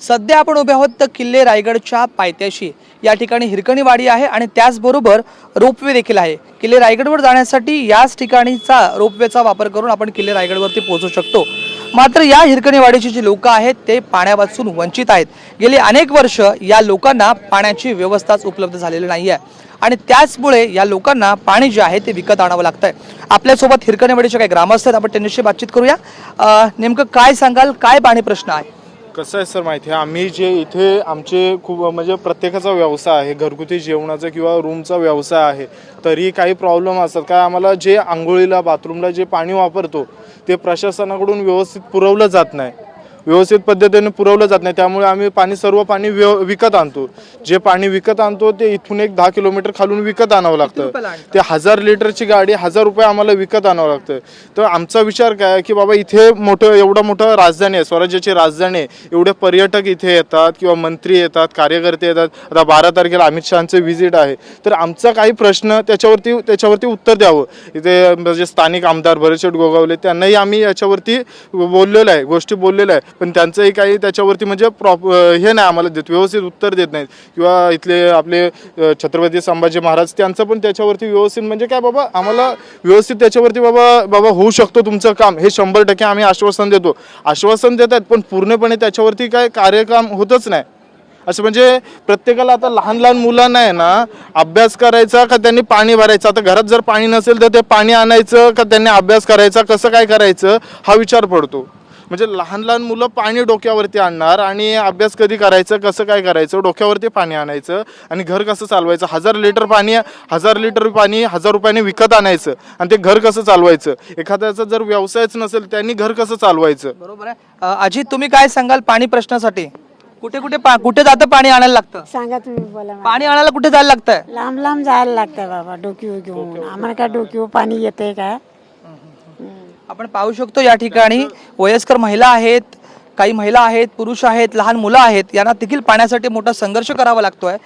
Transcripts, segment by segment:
सध्या आपण उभे आहोत तर किल्ले रायगडच्या पायथ्याशी। या ठिकाणी हिरकणीवाडी आहे आणि त्याचबरोबर रोपवे देखील आहे। किल्ले रायगडवर जाण्यासाठी याच ठिकाणीचा रोपवेचा वापर करून आपण किल्ले रायगडवरती पोहोचू शकतो। मात्र या हिरकणीवाडीची जी लोक आहेत ते पाण्यापासून वंचित आहेत। गेली अनेक वर्ष या लोकांना पाण्याची व्यवस्थाच उपलब्ध झालेली नाही आहे आणि त्याचमुळे या लोकांना पाणी जे आहे ते विकत आणावं लागतंय। आपल्यासोबत हिरकणीवाडीचे काही ग्रामस्थ आहेत, आपण त्यांच्याशी बातचीत करूया। नेमकं काय सांगाल, काय पाणी प्रश्न आहे? कसं आहे सर, माहिती आहे आम्ही जे इथे आमचे खूप म्हणजे प्रत्येकाचा व्यवसाय आहे, घरगुती जेवणाचा किंवा रूमचा व्यवसाय आहे, तरी काही प्रॉब्लेम असतात काय आम्हाला जे आंघोळीला बाथरूमला जे पाणी वापरतो ते प्रशासनाकडून व्यवस्थित पुरवलं जात नाही, व्यवस्थित पद्धतीने पुरवलं जात नाही। त्यामुळे आम्ही सर्व पाणी विकत आणतो। जे पाणी विकत आणतो ते इथून एक 10 किलोमीटर खालून विकत आणावं लागतं। ते 1000 लिटरची गाडी 1000 रुपये आम्हाला विकत आणावं लागतं। तर आमचा विचार काय की बाबा इथे एवढं मोठं राजधानी आहे, स्वराज्याची राजधानी आहे, एवढे पर्यटक इथे येतात किंवा मंत्री येतात, कार्यकर्ते येतात। आता 12 तारखेला अमित शहांचे व्हिजिट आहे, तर आमचा काही प्रश्न त्याच्यावरती उत्तर द्यावं। इथे म्हणजे स्थानिक आमदार भरतशेठ गोगावले त्यांनाही आम्ही याच्यावरती बोललेलं आहे, गोष्टी बोललेल्या आहे, पण त्यांचंही काही त्याच्यावरती म्हणजे हे नाही आम्हाला देत, व्यवस्थित उत्तर देत नाहीत। किंवा इथले आपले छत्रपती संभाजी महाराज त्यांचं पण त्याच्यावरती व्यवस्थित म्हणजे काय बाबा आम्हाला व्यवस्थित त्याच्यावरती बाबा होऊ शकतो तुमचं काम, हे 100% आम्ही आश्वासन देतो। आश्वासन देतात पण पूर्णपणे त्याच्यावरती काय कार्यक्रम होतच नाही। असं म्हणजे प्रत्येकाला आता लहान मुलांना आहे ना अभ्यास करायचा का त्यांनी पाणी भरायचं, आता घरात जर पाणी नसेल तर ते पाणी आणायचं का त्यांनी अभ्यास करायचा, कसं काय करायचं हा विचार पडतो। म्हणजे लहान मुलं पाणी डोक्यावरती आणणार आणि अभ्यास कधी करायचं, कसं काय करायचं, डोक्यावरती पाणी आणायचं आणि घर कसं चालवायचं। 1000 लिटर पाणी 1000 रुपयाने विकत आणायचं आणि ते घर कसं चालवायचं। एखाद्याचा जर व्यवसायच नसेल त्यांनी घर कसं चालवायचं। बरोबर आहे। अजित, तुम्ही काय सांगाल पाणी प्रश्नासाठी? कुठे जातं पाणी आणायला लागतं? सांगा तुम्ही, बोला। पाणी आणायला कुठे जायला लागतंय? लांब जायला लागतंय बाबा, डोकीवर घेऊन। आम्हाला काय डोकीवर पाणी येते काय? आपण पाहू शकतो या ठिकाणी वयस्कर महिला आहेत, काही महिला आहेत, पुरुष आहेत, लहान मुलं आहेत, यांना देखील पाण्यासाठी मोठा संघर्ष करावा लागतोय।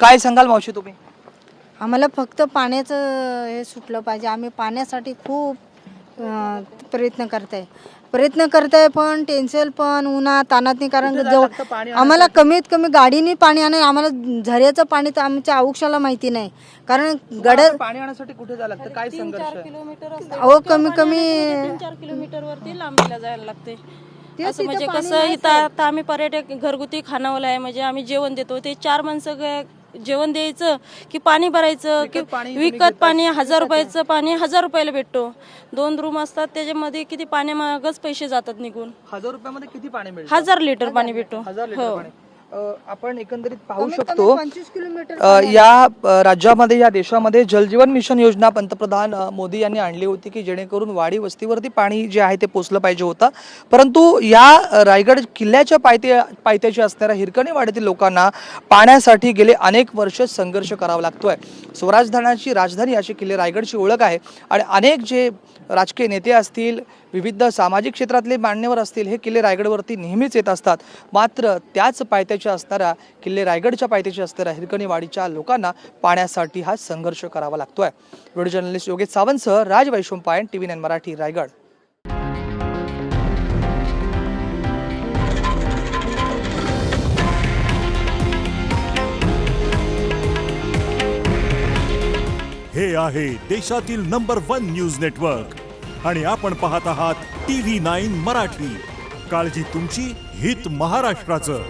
काय सांगाल मावशी तुम्ही? आम्हाला फक्त पाण्याचं हे सुटलं पाहिजे। आम्ही पाण्यासाठी खूप प्रयत्न करताय पण टेन्शन पण उन्हात तानात नाही, कारण आम्हाला कमीत कमी गाडीने पाणी आम्हाला झऱ्याचं पाणी तर आमच्या औक्षाला माहिती नाही, कारण गडद पाणी आणण्यासाठी कुठे जायला लागतं? काय संघर्ष? अहो कमी 3-4 किलोमीटर वरती लांबीला जायला लागते। असं म्हणजे कसं इथं आता आम्ही पर्यटक घरगुती खानावलं आहे, म्हणजे आम्ही जेवण देतो, ते 4 माणसं जेवण द्यायचं की पाणी भरायचं की विकत पाणी 1000 रुपयाचं पाणी 1000 रुपयाला भेटतो। 2 रूम असतात त्याच्यामध्ये किती पाण्यामागच पैसे जातात निघून। 1000 रुपयामध्ये किती पाणी मिळेल? 1000 लिटर पाणी भेटतो। 1000 लिटर पाणी आपण एकंदरीत पाहू शकतो। या राज्यामध्ये, या देशामध्ये जलजीवन मिशन योजना पंतप्रधान मोदी यांनी आणली होती की जेणेकरून वाडी वस्तीवरती पाणी जे आहे ते पोचलं पाहिजे होतं। परंतु या रायगड किल्ल्याच्या पायथ्याशी असणाऱ्या हिरकणीवाडीतील लोकांना पाण्यासाठी गेले अनेक वर्ष संघर्ष करावा लागतोय। स्वराजधानाची राजधानी अशी किल्ले रायगडची ओळख आहे आणि अनेक जे राजकीय नेते असतील, विविध सामाजिक क्षेत्रातले मान्यवर असतील, हे किल्ले रायगडवरती नेहमीच येत असतात। मात्र त्याच पायथ्याच्या असणाऱ्या किल्ले रायगडच्या पायथ्याशी असणाऱ्या हिरकणीवाडीच्या लोकांना पाण्यासाठी हा संघर्ष करावा लागतोय। व्हिडिओ जर्नलिस्ट योगेश सावंतसह राज वैशंपायन, TV9 मराठी, रायगड। हे आहे देशातील नंबर 1 न्यूज नेटवर्क आणि आपण पाहत आहात TV9 मराठी। काळजी तुमची, हित महाराष्ट्राचं।